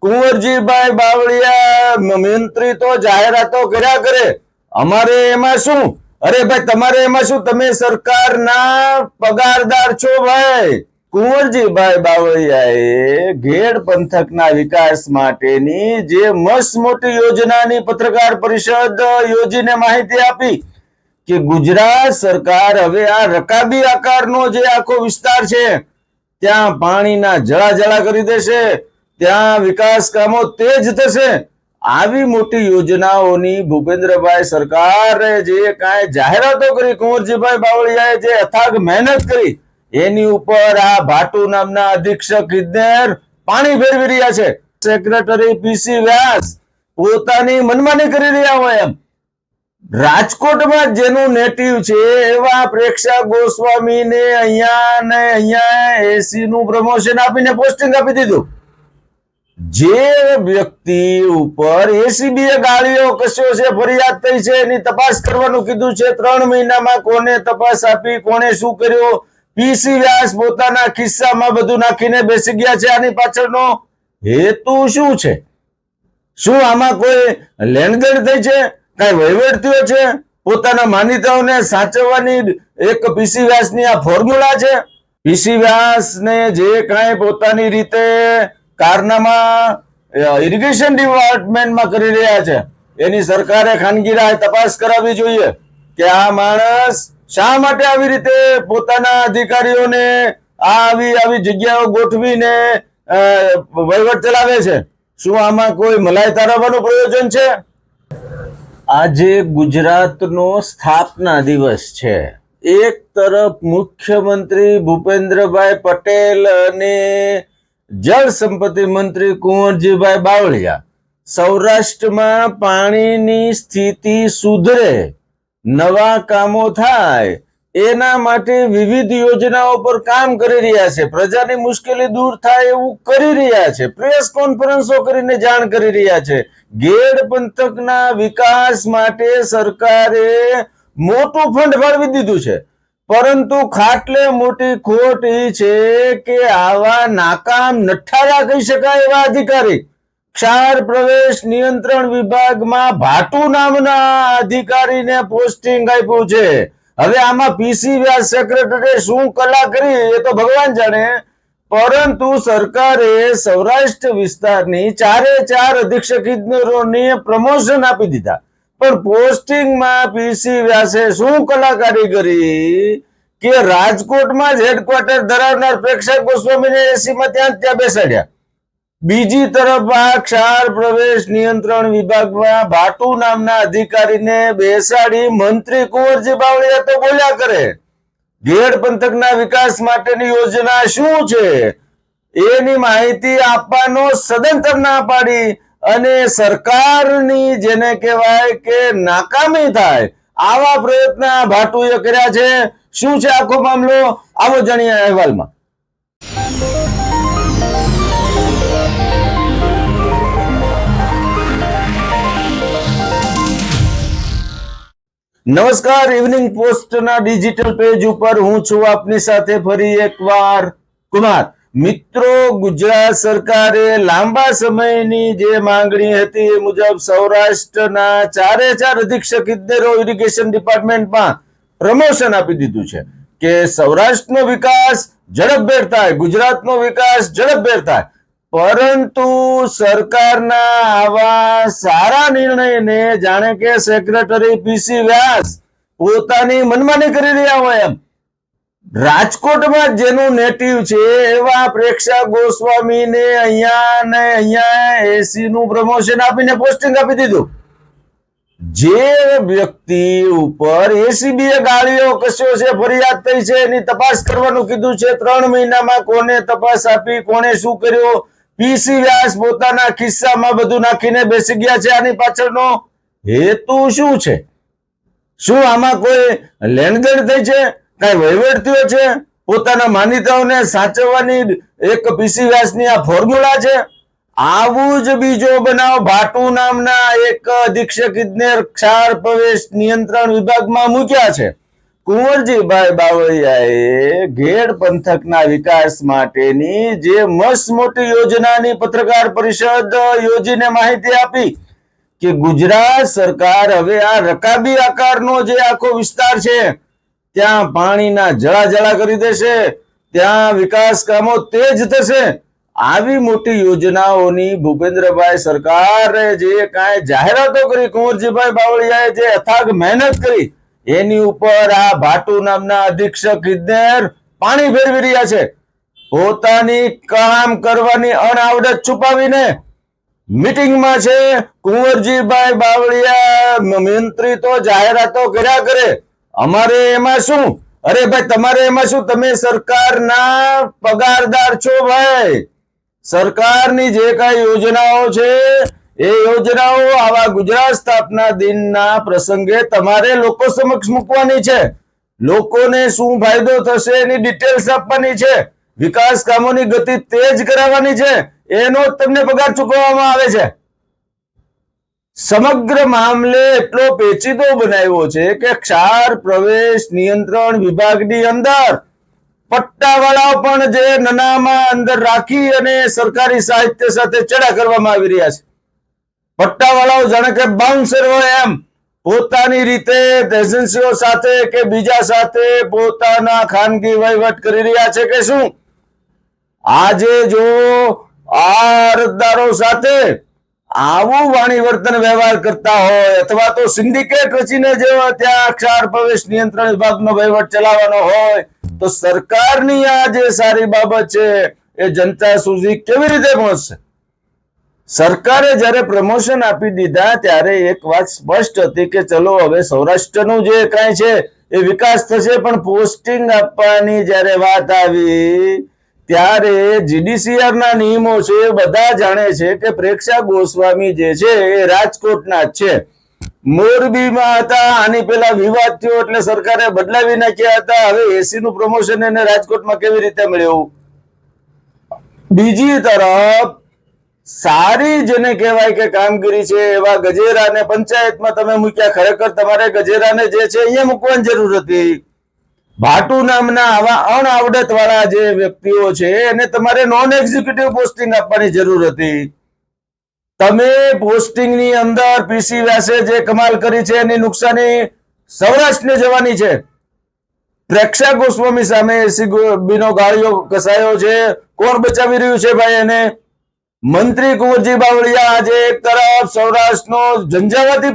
કુંવરજીભાઈ બાવળિયા મંત્રી તો જાહેરાતો કર્યા કરે, અમારે એમાં શું? અરે ભાઈ તમારે એમાં શું? તમે સરકારના પગારદાર છો ભાઈ. કુંવરજીભાઈ બાવળિયાએ ઘેડ પંથકના વિકાસ માટેની જે મસ્ત મોટી યોજનાની પત્રકાર પરિષદ યોજીને માહિતી આપી કે ગુજરાત સરકાર હવે આ રકાબી આકારનો જે આખો વિસ્તાર છે ત્યાં પાણીના જળાજળા કરી દેશે, ત્યાં વિકાસ કામો તેજ થશે. આવી મોટી યોજનાઓની ભૂપેન્દ્રભાઈ સરકારે જે કાંઈ જાહેરાતો કરી, કુંવરજીભાઈ બાવળિયાએ જે અથાગ મહેનત કરી, એની ઉપર આ ભાટુ નામના અધિક્ષક ઇજનેર પાણી ફેરવી રહ્યા છે. સેક્રેટરી પીસી વ્યાસ પોતાની મનમાની કરી રહ્યા હોય એમ. રાજકોટમાં જેનું નેટિવ છે એવા પ્રેક્ષા ગોસ્વામીને અહીંયા એસી નું પ્રમોશન આપીને પોસ્ટિંગ આપી દીધું. જે વ્યક્તિ ઉપર એસીબીએ ગાળીઓ કસ્યો છે, ફરિયાદ થઈ છે, એની તપાસ કરવાનું કીધું છે. 3 મહિનામાં કોને તપાસ આપી, કોને શું કર્યું, પીસી વ્યાસ પોતાના ખિસ્સામાં બધું નાખીને બેસી ગયા છે. આની પાછળનો હેતુ શું છે? શું આમાં કોઈ લેણદેણ થઈ છે? કઈ વહીવટ થયો છે? પોતાના માન્યતાઓને સાચવવાની એક પીસી વ્યાસની આ ફોર્મ્યુલા છે. પીસી વ્યાસને જે કાંઈ પોતાની રીતે કારનામા ઇરિગેશન ડિપાર્ટમેન્ટમાં કરી રહ્યા છે, એની સરકારે ખાનગી રાહે તપાસ કરાવવી જોઈએ કે આ માણસ શા માટે આવી રીતે પોતાના અધિકારીઓને આવી જગ્યાઓ ગોઠવીને વહીવટ ચલાવે છે. શું આમાં કોઈ મલાઈ તારવવાનું પ્રયોજન છે? આજે ગુજરાતનો સ્થાપના દિવસ છે. એક તરફ મુખ્યમંત્રી ભૂપેન્દ્રભાઈ પટેલ અને જળ સંપત્તિ મંત્રી કુંવરજીભાઈ બાવળિયા સૌરાષ્ટ્રમાં પાણીની સ્થિતિ સુધરે, નવા કામો થાય, એના માટે વિવિધ યોજનાઓ પર કામ કરી રહ્યા છે. પ્રજાની મુશ્કેલી દૂર થાય એવું કરી રહ્યા છે. પ્રેસ કોન્ફરન્સો કરીને જાણ કરી રહ્યા છે. ઘેડ પંથકના વિકાસ માટે સરકારે મોટું ફંડ ફાળવી દીધું છે. પરંતુ ખાટલે મોટી ખોટ એ છે કે આવા નાકામ નઠ્ઠારા કહી શકાય એવા અધિકારી ક્ષાર પ્રવેશ નિયંત્રણ વિભાગમાં ભાટુ નામના અધિકારીને પોસ્ટિંગ આપ્યું છે. હવે આમાં પીસી વ્યાસ સેક્રેટરી શું કલા કરી એ તો ભગવાન જાણે. પરંતુ સરકારે સૌરાષ્ટ્ર વિસ્તારની 4 અધિક્ષક ઇજનેરોને પ્રમોશન આપી દીધા, પણ પોસ્ટિંગમાં પીસી વ્યાસે શું કલાકારી કરી કે રાજકોટમાં જ હેડક્વાર્ટર ધરાવનાર પ્રેક્ષક ગોસ્વામીને એસીમાં ત્યાં બેસાડ્યા. બીજી તરફ આ ક્ષાર પ્રવેશ નિયંત્રણ વિભાગમાં ભાટુ નામના અધિકારીને બેસાડી મંત્રી કુંવરજી બાવળિયા તો બોલ્યા કરે. ઘેડ પંથકના વિકાસ માટેની યોજના શું છે એની માહિતી આપવાનો સદંતર ના પાડી અને સરકારની જેને કહેવાય કે નાકામી થાય આવા પ્રયત્ન ભાટુએ કર્યા છે. શું છે આખો મામલો? આવો જાણીએ અહેવાલમાં. નમસ્કાર, ઇવનિંગ પોસ્ટના ડિજિટલ પેજ ઉપર હું છું આપની સાથે ફરી એકવાર કુમાર. મિત્રો, ગુજરાત સરકારે લાંબા સમયની જે માંગણી હતી એ મુજબ સૌરાષ્ટ્રના 4 અધિક્ષક ઇજનેરો ઇરિગેશન ડિપાર્ટમેન્ટમાં પ્રમોશન આપી દીધું છે કે સૌરાષ્ટ્રનો વિકાસ ઝડપભેર થાય, ગુજરાતનો વિકાસ ઝડપભેર થાય. પરંતુ સરકારના આવા સારા નિર્ણયને જાણે કે સેક્રેટરી પીસી વ્યાસ પોતાની મનમાની કરી રહ્યા હોય એમ. રાજકોટમાં જેનું નેટિવ છે એવા પ્રેક્ષા ગોસ્વામીને અહીંયા એસી નું પ્રમોશન આપીને પોસ્ટિંગ આપી દીધું. જે વ્યક્તિ ઉપર એસીબીએ ગાળીઓ કસ્યો છે, ફરિયાદ થઈ છે, એની તપાસ કરવાનું કીધું છે. 3 મહિનામાં કોને તપાસ આપી, કોને શું કર્યું, પીસી વ્યાસ પોતાના ખિસ્સામાં બધું નાખીને બેસી ગયા છે. આની પાછળનો હેતુ શું છે? શું આમાં કોઈ લેણદેણ થઈ છે? કઈ વહીવટ થયો છે? પોતાના માન્યતાઓને સાચવવાની એક પીસી વ્યાસની આ ફોર્મ્યુલા છે. આવું જ બીજો બનાવ ભાટુ નામના એક અધિક્ષક ઇજનેર ક્ષાર પ્રવેશ નિયંત્રણ વિભાગમાં મૂક્યા છે. કુંવરજીભાઈ બાવળિયાએ ઘેડ પંથકના વિકાસ માટેની જે મસ્ત મોટી યોજનાની પત્રકાર પરિષદ યોજીને માહિતી આપી કે ગુજરાત સરકાર હવે આ રકાબી આકારનો જે આખો વિસ્તાર છે ત્યાં પાણીના જળાજળા કરી દેશે, ત્યાં વિકાસ કામો તેજ થશે. આવી મોટી યોજનાઓની ભૂપેન્દ્રભાઈ સરકારે જે કાંઈ જાહેરાતો કરી, કુંવરજીભાઈ બાવળિયાએ જે અથાગ મહેનત કરી, એની ઉપર આ ભાટુ નામના અધિક્ષક ઇજનેર પાણી ફેરવી રહ્યા છે. પોતાની કામ કરવાની અણઆવડત છુપાવીને મીટિંગમાં છે કુંવરજીભાઈ બાવળિયા મંત્રી તો જાહેરાતો કર્યા કરે, અમારે એમાં શું? અરે ભાઈ તમારે એમાં શું? તમે સરકારના પગારદાર છો ભાઈ. સરકારની જે કાંઈ યોજનાઓ છે એ યોજનાઓ આવા ગુજરાત સ્થાપના દિનના પ્રસંગે તમારે લોકો સમક્ષ મૂકવાની છે. લોકોને શું ફાયદો થશે એની ડિટેલ્સ આપવાની છે. વિકાસ કામોની ગતિ તેજ કરાવવાની છે. એનો જ તમને પગાર ચૂકવવામાં આવે છે. સમગ્ર મામલે એટલો પેચીદો બનાવ્યો છે કે ક્ષાર પ્રવેશ નિયંત્રણ વિભાગની અંદર પટ્ટાવાળાઓ પણ જે નનામાં અંદર રાખી અને સરકારી સાહિત્ય સાથે ચડા કરવામાં આવી રહ્યા છે. પટ્ટાવાળાઓ જાણે કે બાઉન્સર હોય એમ પોતાની રીતે એજન્સીઓ સાથે કે બીજા સાથે પોતાના ખાનગી વહીવટ કરી રહ્યા છે કે શું? આજે જો આ અરજદારો સાથે આવું વાણી વર્તન વ્યવહાર કરતા હોય અથવા તો સિન્ડિકેટ રચીને જેવો ત્યાં ક્ષાર પ્રવેશ નિયંત્રણ વિભાગનો વહીવટ ચલાવવાનો હોય તો સરકારની આ જે સારી બાબત છે એ જનતા સુધી કેવી રીતે પહોંચશે? સરકારે જ્યારે પ્રમોશન આપી દીધા ત્યારે એક વાત સ્પષ્ટ હતી કે ચલો હવે સૌરાષ્ટ્રનું જે કાંઈ છે એ વિકાસ થશે, પણ પોસ્ટિંગ આપવાની જ્યારે વાત આવી ત્યારે જીડીસીઆર ના નિયમો છે બધા જાણે છે કે પ્રેક્ષા ગોસ્વામી જે છે એ રાજકોટના જ છે. મોરબીમાં હતા, આની પેલા વિવાદ થયો એટલે સરકારે બદલાવી નાખ્યા હતા. હવે એસી નું પ્રમોશન એને રાજકોટમાં કેવી રીતે મળ્યું? બીજી તરફ સારી જેને કહેવાય કે કામગીરી છે એવા ગજેરાને પંચાયતમાં તમે મૂક્યા. ખરેખર તમારે ગજેરાને જે છે અહીંયા મૂકવાની જરૂર હતી. ભાટુ નામના આવા અણઆવડત વાળા જે વ્યક્તિઓ છે એને તમારે નોન એક્ઝિક્યુટિવ પોસ્ટિંગ આપવાની જરૂર હતી. તમે પોસ્ટિંગની અંદર પીસી વ્યાસે જે કમાલ કરી છે એની નુકસાની સૌરાષ્ટ્રને જવાની છે. પ્રેક્ષા ગોસ્વામી સામે એસીબી નો ગાળિયો કસાયો છે. કોણ બચાવી રહ્યું છે ભાઈ એને? મંત્રી કુંવરજી બાવળિયા આજે એક તરફ સૌરાષ્ટ્રનો ઝંઝાવાતી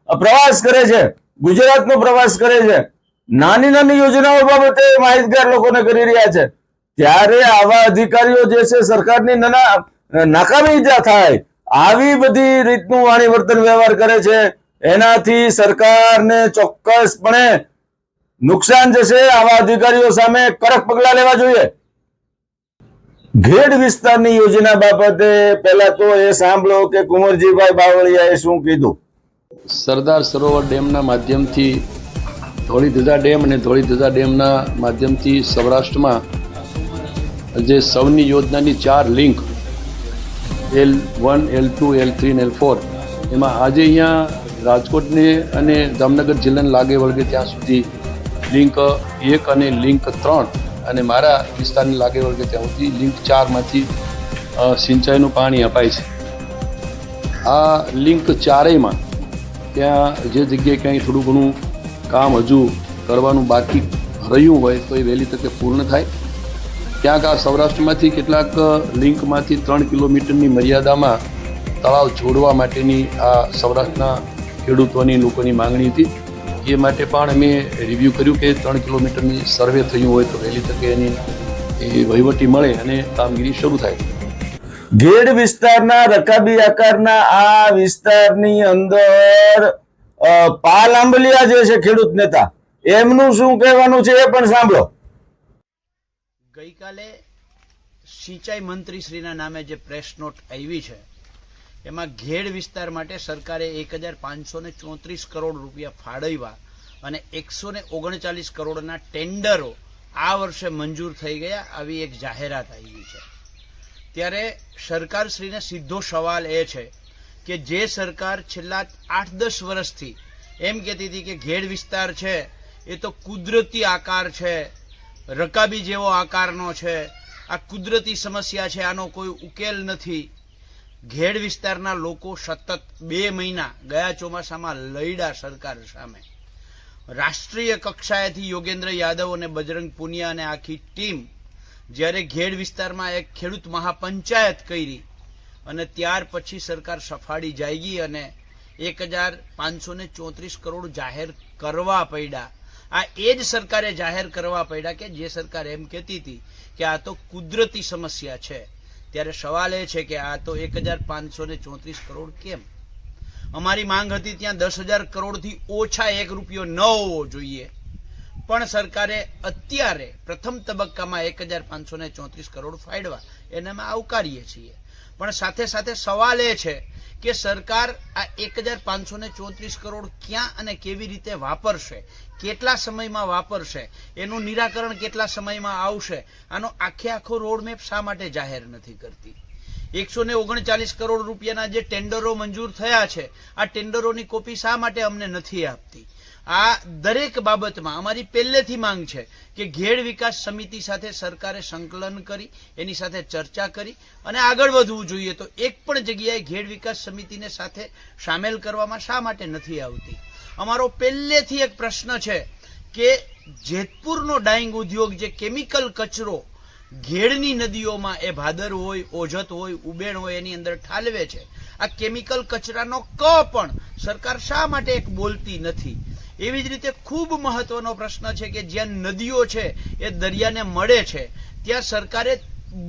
પ્રવાસ કરે છે, ગુજરાતનો પ્રવાસ કરે છે, નાની નાની યોજનાઓ બાબતે માહિતગાર લોકોને કરી રહ્યા છે, ત્યારે આવા અધિકારીઓ જે છે સરકારની નાકામી થાય આવી બધી રીતનું વાણી વર્તન વ્યવહાર કરે છે. એનાથી સરકારને ચોક્કસપણે નુકસાન જશે. આવા અધિકારીઓ સામે કડક પગલા લેવા જોઈએ. ઘેડ વિસ્તારની યોજના બાબતે પહેલા તો એ સાંભળો કે કુંવરજીભાઈ બાવળિયાએ શું કીધું. સરદાર સરોવર ડેમના માધ્યમથી ધોળીધજા ડેમ અને ધોળીધજા ડેમના માધ્યમથી સૌરાષ્ટ્રમાં જે સૌની યોજનાની 4 લિંક L1, L2, L3 અને L4 એમાં આજે અહીંયા રાજકોટને અને જામનગર જિલ્લાને લાગે વળગે ત્યાં સુધી લિંક 1 અને લિંક 3 અને મારા વિસ્તારને લાગે વળગે ત્યાં સુધી લિંક 4માંથી સિંચાઈનું પાણી અપાય છે. આ લિંક 4માં ત્યાં જે જગ્યાએ ક્યાંય થોડું ઘણું કામ હજુ કરવાનું બાકી રહ્યું હોય તો એ વહેલી તકે પૂર્ણ થાય. ક્યાંક આ સૌરાષ્ટ્રમાંથી કેટલાક લિંકમાંથી 3 કિલોમીટરની મર્યાદામાં તળાવ જોડવા માટેની આ સૌરાષ્ટ્રના ખેડૂતોની લોકોની માંગણી હતી. એ માટે પણ અમે રિવ્યૂ કર્યું કે 3 કિલોમીટરની સર્વે થયું હોય તો વહેલી તકે એની વહીવટી મળે અને કામગીરી શરૂ થાય. ઘેડ વિસ્તારના રકાબી આકારના આ વિસ્તારની અંદર પાલ આંબલિયા જે છે ખેડૂત નેતા, એમનું શું કહેવાનું છે એ પણ સાંભળો. ગઈકાલે સિંચાઈ મંત્રી શ્રીના નામે જે પ્રેસ નોટ આવી છે એમાં ઘેડ વિસ્તાર માટે સરકારે 1534 કરોડ રૂપિયા ફાળવ્યા અને 139 કરોડના ટેન્ડરો આ વર્ષે મંજૂર થઈ ગયા, આવી એક જાહેરાત આવી છે. ત્યારે સરકારશ્રીને સીધો સવાલ એ છે કે જે સરકાર છેલ્લા 8-10 વર્ષથી એમ કહેતી હતી કે ઘેડ વિસ્તાર છે એ તો કુદરતી આકાર છે, રકાબી જેવો આકારનો છે. આ કુદરતી સમસ્યા છે, આનો કોઈ ઉકેલ નથી. ઘેડ વિસ્તારના લોકો સતત 2 મહિના ગયા ચોમાસામાં લડ્યા સરકાર સામે. રાષ્ટ્રીય કક્ષાએથી યોગેન્દ્ર યાદવ અને બજરંગ પુનિયા અને આખી ટીમ જ્યારે ઘેડ વિસ્તારમાં એક ખેડૂત મહાપંચાયત કરી અને ત્યાર પછી સરકાર સફાળી જાયગી અને 1534 કરોડ જાહેર કરવા પડ્યા. આ એ જ સરકારે જાહેર કરવા પડ્યા કે જે સરકાર એમ કહેતી હતી કે આ તો કુદરતી સમસ્યા છે. ત્યારે સવાલ એ છે કે આ તો 1534 કરોડ કેમ? અમારી માંગ હતી ત્યાં 10,000 કરોડથી ઓછા 1 રૂપિયો ન હોવો જોઈએ, પણ સરકારે અત્યારે પ્રથમ તબક્કામાં 1534 કરોડ ફાળવા એને અમે આવકારીએ છીએ. પણ સાથે સાથે સવાલ એ છે કે સરકાર આ 1534 કરોડ ક્યાં અને કેવી રીતે વાપરશે, કેટલા સમયમાં વાપરશે, એનું નિરાકરણ કેટલા સમયમાં આવશે, આનો આખો રોડમેપ શા માટે જાહેર નથી કરતી? 139 કરોડ રૂપિયાના જે ટેન્ડરો મંજૂર થયા છે, આ ટેન્ડરોની કોપી શા માટે અમને નથી આપતી? આ દરેક બાબતમાં અમારી પહેલેથી માંગ છે કે ઘેડ વિકાસ સમિતિ સાથે સરકારે સંકલન કરી, એની સાથે ચર્ચા કરી અને આગળ વધવું જોઈએ. તો એક પણ જગ્યાએ ઘેડ વિકાસ સમિતિને સાથે સામેલ કરવામાં શા માટે નથી આવતી? અમારો પહેલેથી એક પ્રશ્ન છે કે જેતપુરનો ડાઇંગ ઉદ્યોગ જે કેમિકલ કચરો ઘેડની નદીઓમાં એ ભાદર હોય, ઓજત હોય, ઉબેણ હોય એની અંદર ઠાલવે છે, આ કેમિકલ કચરાનો ક પણ સરકાર શા માટે એક બોલતી નથી? એવી જ રીતે ખૂબ મહત્વનો પ્રશ્ન છે કે જ્યાં નદીઓ છે એ દરિયાને મળે છે, ત્યાં સરકારે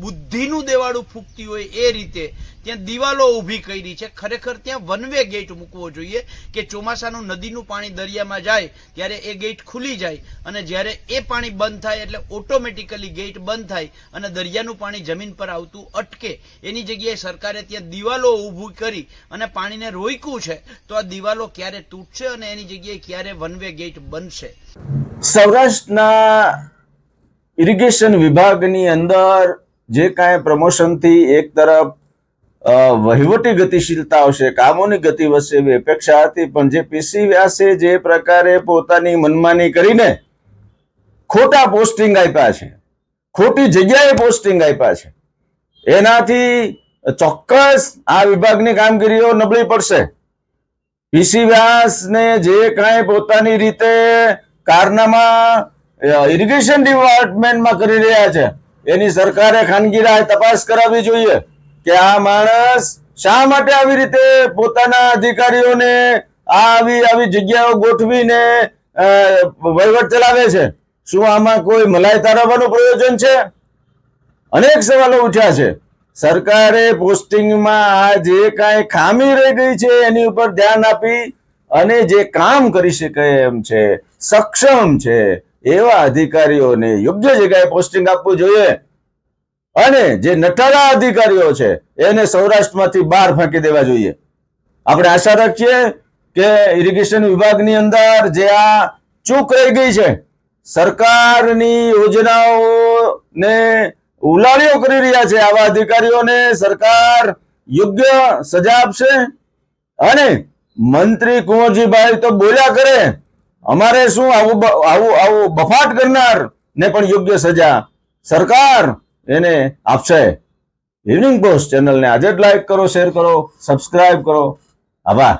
બુદ્ધિનું દેવાળું ફૂંકતી હોય એ રીતે ત્યાં દિવાલો ઊભી કરી છે. ખરેખર ત્યાં વન વે ગેટ મૂકવો જોઈએ કે ચોમાસાનું નદીનું પાણી દરિયામાં જાય ત્યારે એ ગેટ ખુલી જાય અને જ્યારે એ પાણી બંધ થાય એટલે ઓટોમેટિકલી ગેટ બંધ થાય અને દરિયાનું પાણી જમીન પર આવતું અટકે. એની જગ્યાએ સરકારે ત્યાં દિવાલો ઊભી કરી અને પાણીને રોક્યું છે. તો આ દિવાલો ક્યારે તૂટશે અને એની જગ્યાએ ક્યારે વન વે ગેટ બનશે? સૌરાષ્ટ્રના ઇરિગેશન વિભાગની અંદર જે કાંઈ પ્રમોશનથી એક તરફ વહીવટી ગતિશીલતા આવશે, કામોની ગતિ વધશે એવી અપેક્ષા હતી, પણ જે પીસી વ્યાસે જે પ્રકારે પોતાની મનમાની કરીને ખોટા પોસ્ટિંગ આપ્યા છે, ખોટી જગ્યાએ પોસ્ટિંગ આપ્યા છે, એનાથી ચોક્કસ આ વિભાગની કામગીરીઓ નબળી પડશે. પીસી વ્યાસને જે કાંઈ પોતાની રીતે કારનામા ઇરિગેશન ડિપાર્ટમેન્ટમાં કરી રહ્યા છે, એની સરકારે ખાનગી રાહે તપાસ કરાવવી જોઈએ કે આ માણસ શા માટે આવી રીતે પોતાના અધિકારીઓને આવી જગ્યાઓ ગોઠવીને વહીવટ ચલાવે છે. શું આમાં કોઈ મલાઈ તારવવાનું પ્રયોજન છે? અનેક સવાલો ઉઠ્યા છે. સરકારે પોસ્ટિંગમાં આ જે કાંઈ ખામી રહી ગઈ છે એની ઉપર ધ્યાન આપી અને જે કામ કરી શકે એમ છે, સક્ષમ છે એવા અધિકારીઓને યોગ્ય જગ્યાએ પોસ્ટિંગ આપવું જોઈએ અને જે નઠારા અધિકારીઓ છે એને સૌરાષ્ટ્રમાંથી બહાર ફેંકી દેવા જોઈએ. આપણે આશા રાખીએ કે ઇરિગેશન વિભાગની અંદર જે આ ચૂક રહી ગઈ છે, સરકારની યોજનાઓને ઉલાળીઓ કરી રહ્યા છે, આવા અધિકારીઓને સરકાર યોગ્ય સજા આપશે. અને મંત્રી કુંવરજીભાઈ તો બોલ્યા કરે, અમારે શું આવું બફાટ કરનાર ને પણ યોગ્ય સજા સરકાર એને આપશે. ઇવનિંગ પોસ્ટ ચેનલને આજે જ લાઈક કરો, શેર કરો, સબસ્ક્રાઇબ કરો. આભાર.